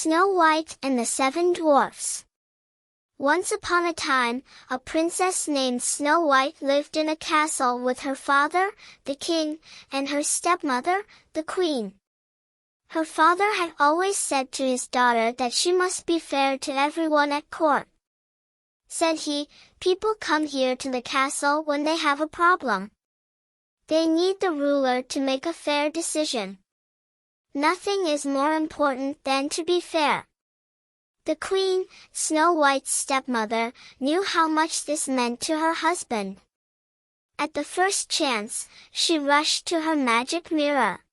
Snow White and the Seven Dwarfs. Once upon a time, a princess named Snow White lived in a castle with her father, the king, and her stepmother, the queen. Her father had always said to his daughter that she must be fair to everyone at court. Said he, people come here to the castle when they have a problem. They need the ruler to make a fair decision. Nothing is more important than to be fair. The queen, Snow White's stepmother, knew how much this meant to her husband. At the first chance, she rushed to her magic mirror.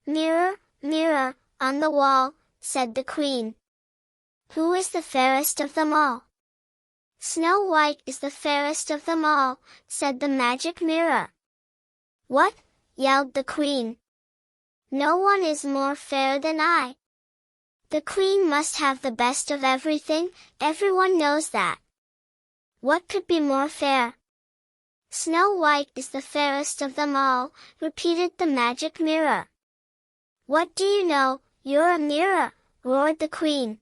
"Mirror, mirror, on the wall," said the queen. "Who is the fairest of them all?" "Snow White is the fairest of them all," said the magic mirror. "What?" yelled the queen. "No one is more fair than I. The queen must have the best of everything, everyone knows that. What could be more fair?" "Snow White is the fairest of them all," repeated the magic mirror. "What do you know, you're a mirror," roared the queen.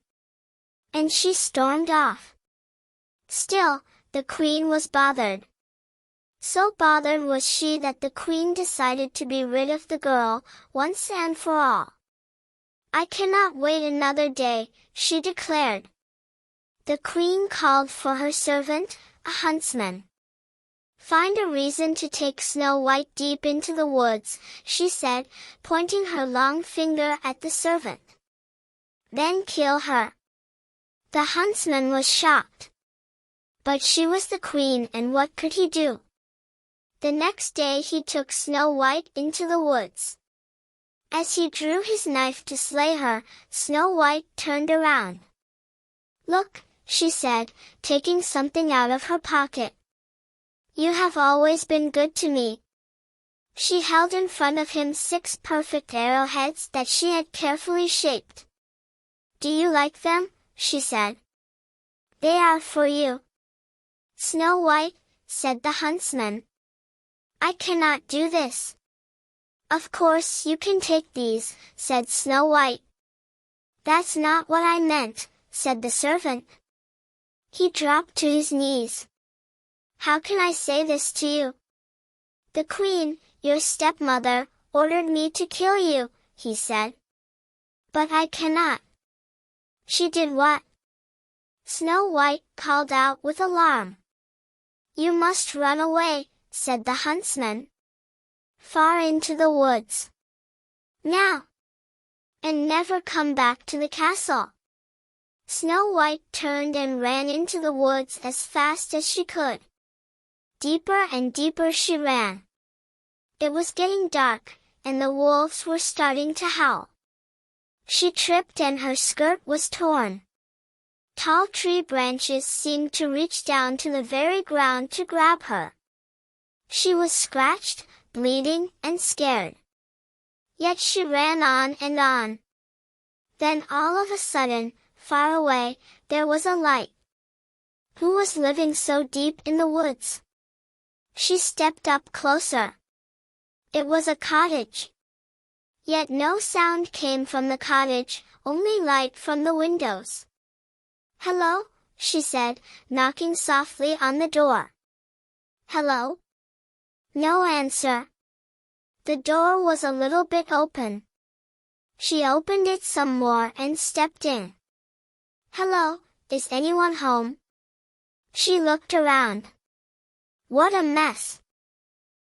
And she stormed off. Still, the queen was bothered. So bothered was she that the queen decided to be rid of the girl, once and for all. "I cannot wait another day," she declared. The queen called for her servant, a huntsman. "Find a reason to take Snow White deep into the woods," she said, pointing her long finger at the servant. "Then kill her." The huntsman was shocked. But she was the queen, and what could he do? The next day he took Snow White into the woods. As he drew his knife to slay her, Snow White turned around. "Look," she said, taking something out of her pocket. "You have always been good to me." She held in front of him 6 perfect arrowheads that she had carefully shaped. "Do you like them?" she said. "They are for you." "Snow White," said the huntsman, "I cannot do this." "Of course you can take these," said Snow White. "That's not what I meant," said the servant. He dropped to his knees. "How can I say this to you? The queen, your stepmother, ordered me to kill you," he said. "But I cannot." "She did what?" Snow White called out with alarm. "You must run away," said the huntsman. "Far into the woods. Now! And never come back to the castle." Snow White turned and ran into the woods as fast as she could. Deeper and deeper she ran. It was getting dark, and the wolves were starting to howl. She tripped and her skirt was torn. Tall tree branches seemed to reach down to the very ground to grab her. She was scratched, bleeding, and scared. Yet she ran on and on. Then all of a sudden, far away, there was a light. Who was living so deep in the woods? She stepped up closer. It was a cottage. Yet no sound came from the cottage, only light from the windows. "Hello," she said, knocking softly on the door. "Hello?" No answer. The door was a little bit open. She opened it some more and stepped in. "Hello, is anyone home?" She looked around. What a mess!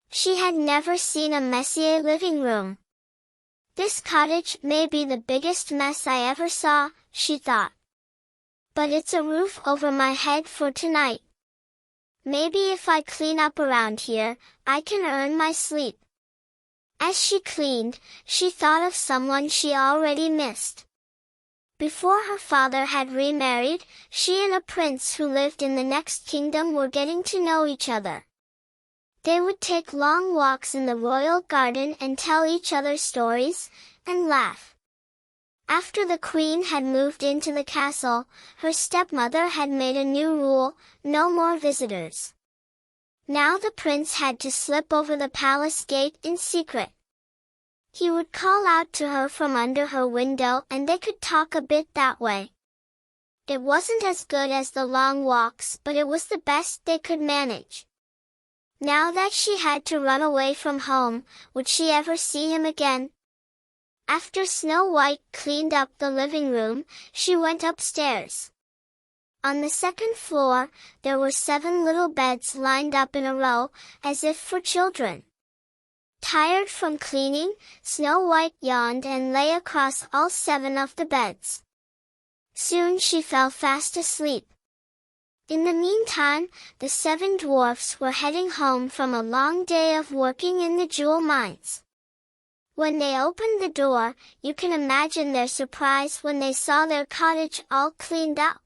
She had never seen a messier living room. "This cottage may be the biggest mess I ever saw," she thought. "But it's a roof over my head for tonight. Maybe if I clean up around here, I can earn my sleep." As she cleaned, she thought of someone she already missed. Before her father had remarried, she and a prince who lived in the next kingdom were getting to know each other. They would take long walks in the royal garden and tell each other stories, and laugh. After the queen had moved into the castle, her stepmother had made a new rule: no more visitors. Now the prince had to slip over the palace gate in secret. He would call out to her from under her window and they could talk a bit that way. It wasn't as good as the long walks, but it was the best they could manage. Now that she had to run away from home, would she ever see him again? After Snow White cleaned up the living room, she went upstairs. On the second floor, there were 7 little beds lined up in a row, as if for children. Tired from cleaning, Snow White yawned and lay across all 7 of the beds. Soon she fell fast asleep. In the meantime, the 7 dwarfs were heading home from a long day of working in the jewel mines. When they opened the door, you can imagine their surprise when they saw their cottage all cleaned up.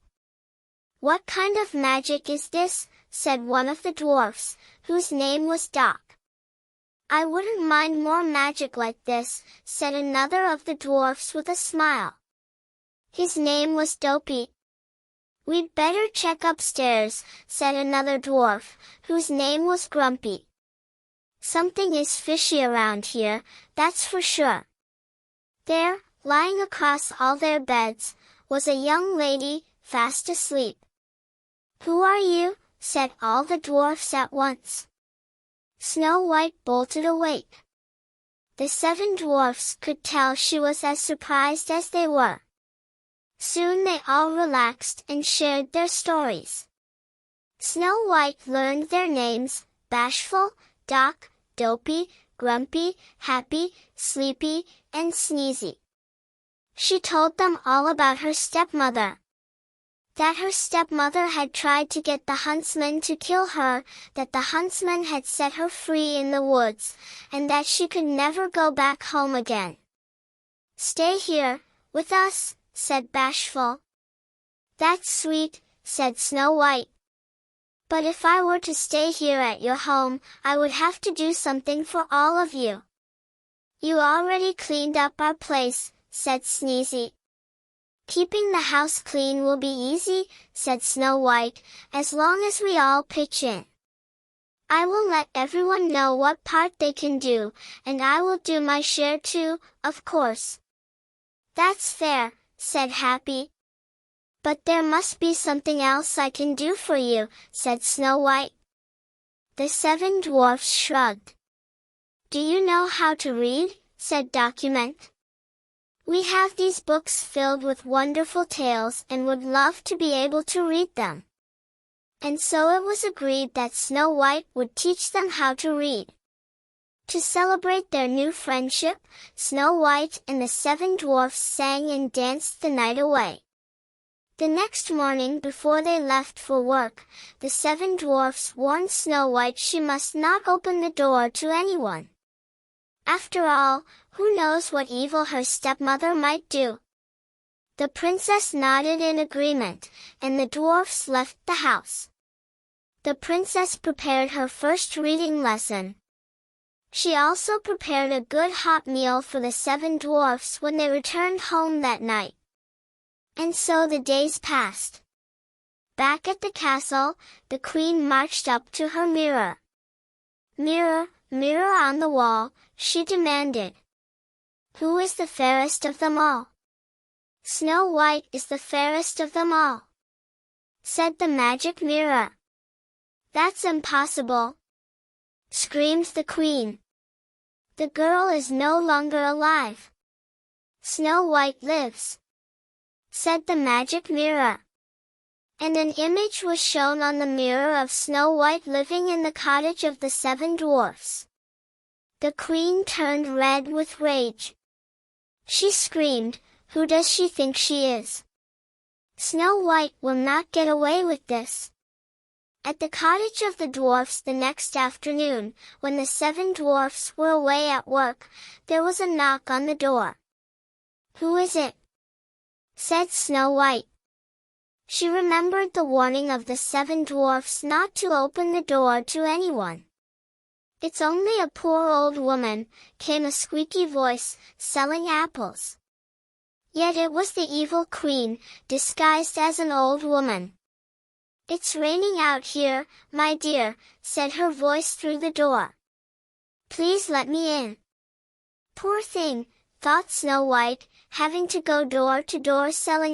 "What kind of magic is this?" said one of the dwarfs, whose name was Doc. "I wouldn't mind more magic like this," said another of the dwarfs with a smile. His name was Dopey. "We'd better check upstairs," said another dwarf, whose name was Grumpy. "Something is fishy around here, that's for sure." There, lying across all their beds, was a young lady, fast asleep. "Who are you?" said all the dwarfs at once. Snow White bolted awake. The 7 dwarfs could tell she was as surprised as they were. Soon they all relaxed and shared their stories. Snow White learned their names: Bashful, Doc, Dopey, Grumpy, Happy, Sleepy, and Sneezy. She told them all about her stepmother. That her stepmother had tried to get the huntsman to kill her, that the huntsman had set her free in the woods, and that she could never go back home again. "Stay here, with us," said Bashful. "That's sweet," said Snow White. "But if I were to stay here at your home, I would have to do something for all of you." "You already cleaned up our place," said Sneezy. "Keeping the house clean will be easy," said Snow White, "as long as we all pitch in. I will let everyone know what part they can do, and I will do my share too, of course." "That's fair," said Happy. "But there must be something else I can do for you," said Snow White. The 7 dwarfs shrugged. "Do you know how to read?" said Document. "We have these books filled with wonderful tales and would love to be able to read them." And so it was agreed that Snow White would teach them how to read. To celebrate their new friendship, Snow White and the 7 dwarfs sang and danced the night away. The next morning before they left for work, the 7 dwarfs warned Snow White she must not open the door to anyone. After all, who knows what evil her stepmother might do? The princess nodded in agreement, and the dwarfs left the house. The princess prepared her first reading lesson. She also prepared a good hot meal for the 7 dwarfs when they returned home that night. And so the days passed. Back at the castle, the queen marched up to her mirror. "Mirror, mirror on the wall," she demanded, "who is the fairest of them all?" "Snow White is the fairest of them all," said the magic mirror. "That's impossible," screamed the queen. "The girl is no longer alive. Snow White lives," said the magic mirror. And an image was shown on the mirror of Snow White living in the cottage of the 7 dwarfs. The queen turned red with rage. She screamed, "Who does she think she is? Snow White will not get away with this." At the cottage of the dwarfs the next afternoon, when the 7 dwarfs were away at work, there was a knock on the door. "Who is it?" said Snow White. She remembered the warning of the 7 dwarfs not to open the door to anyone. "It's only a poor old woman," came a squeaky voice, "selling apples." Yet it was the evil queen, disguised as an old woman. "It's raining out here, my dear," said her voice through the door. "Please let me in." Poor thing, thought Snow White, having to go door to door selling